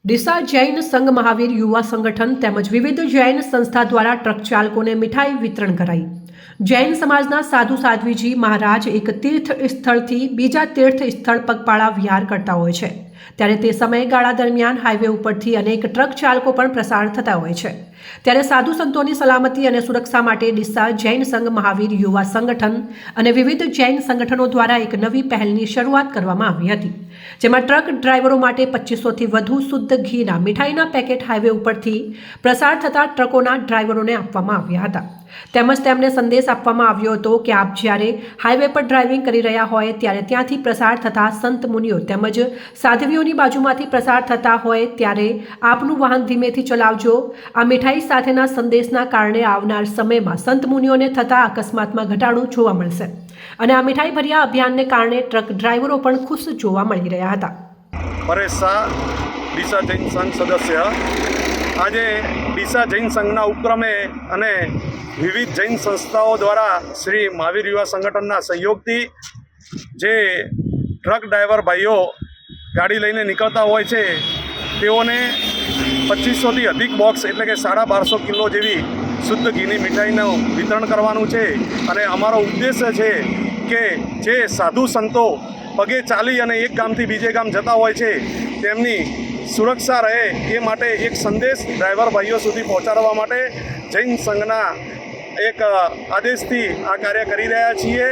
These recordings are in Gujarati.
ડીસા જૈન સંઘ મહાવીર યુવા સંગઠન તેમજ વિવિધ જૈન સંસ્થા દ્વારા ટ્રક ચાલકોને મીઠાઈ વિતરણ કરાઈ। જૈન સમાજના સાધુ સાધ્વીજી મહારાજ એક તીર્થ સ્થળથી બીજા તીર્થ સ્થળ પગપાળા વિહાર કરતા હોય છે, ત્યારે તે સમયગાળા દરમિયાન હાઈવે ઉપરથી અનેક ટ્રક ચાલકો પણ પ્રસાર થતા હોય છે। ત્યારે સાધુ સંતોની સલામતી અને સુરક્ષા માટે ડીસા જૈન સંઘ મહાવીર યુવા સંગઠન અને વિવિધ જૈન સંગઠનો દ્વારા એક નવી પહેલની શરૂઆત કરવામાં આવી હતી, જેમાં ટ્રક ડ્રાઈવરો માટે 2500થી વધુ શુદ્ધ ઘીના મીઠાઈના પેકેટ હાઈવે ઉપરથી પ્રસાર થતા ટ્રકોના ડ્રાઈવરોને આપવામાં આવ્યા હતા। તેમજ તેમને સંદેશ આપવામાં આવ્યો હતો કે આપ જ્યારે હાઈવે પર ડ્રાઇવિંગ કરી રહ્યા હોય ત્યારે ત્યાંથી પ્રસાર થતા સંત મુનિઓ તેમજ સાધ્વીઓની બાજુમાંથી પ્રસાર થતા હોય ત્યારે આપનું વાહન ધીમેથી ચલાવજો। આ મીઠાઈ સાથેના સંદેશના કારણે આવનાર સમયમાં સંત મુનિઓને થતા અકસ્માતમાં ઘટાડો જોવા મળશે અને આ મીઠાઈ ભર્યા અભિયાનને કારણે ટ્રક ડ્રાઈવરો પણ ખુશ જોવા મળી રહ્યા હતા। પરેશ શાહ, ડીસા જૈન સંઘ સદસ્ય। આજે ડીસા જૈન સંઘના ઉપક્રમે અને વિવિધ જૈન સંસ્થાઓ દ્વારા શ્રી મહાવીર યુવા સંગઠનના સહયોગથી જે ટ્રક ડ્રાઈવર ભાઈઓ ગાડી લઈને નીકળતા હોય છે તેઓને 2500થી અધિક બોક્સ એટલે કે 1250 કિલો જેવી શુદ્ધ ઘીની મીઠાઈનું વિતરણ કરવાનું છે। અને અમારો ઉદ્દેશ્ય છે કે જે સાધુ સંતો પગે ચાલી અને એક ગામથી બીજે ગામ જતા હોય છે તેમની સુરક્ષા રહે એ માટે એક સંદેશ ડ્રાઈવર ભાઈઓ સુધી પહોંચાડવા માટે જૈન સંઘના એક આદેશથી આ કાર્ય કરી રહ્યા છીએ।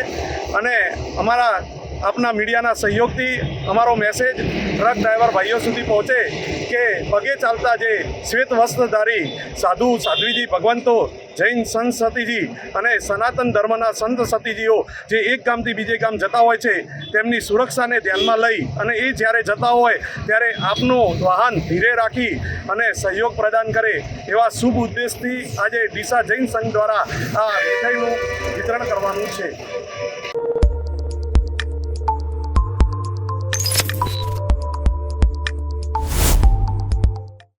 અને અમારા આપના મીડિયાના સહયોગથી અમારો મેસેજ ટ્રક ડ્રાઈવર ભાઈઓ સુધી પહોંચે કે પગે ચાલતા જે શ્વેત વસ્ત્રધારી સાધુ સાધ્વીજી ભગવંતો જૈન સંત સતીજી અને સનાતન ધર્મના સંત સતીજીઓ જે એક ગામથી બીજે ગામ જતા હોય છે તેમની સુરક્ષાને ધ્યાનમાં લઈ અને એ જ્યારે જતા હોય ત્યારે આપનું વાહન ધીરે રાખી અને સહયોગ પ્રદાન કરે એવા શુભ ઉદ્દેશથી આજે ડીસા જૈન સંઘ દ્વારા આ મીઠાઈનું વિતરણ કરવાનું છે।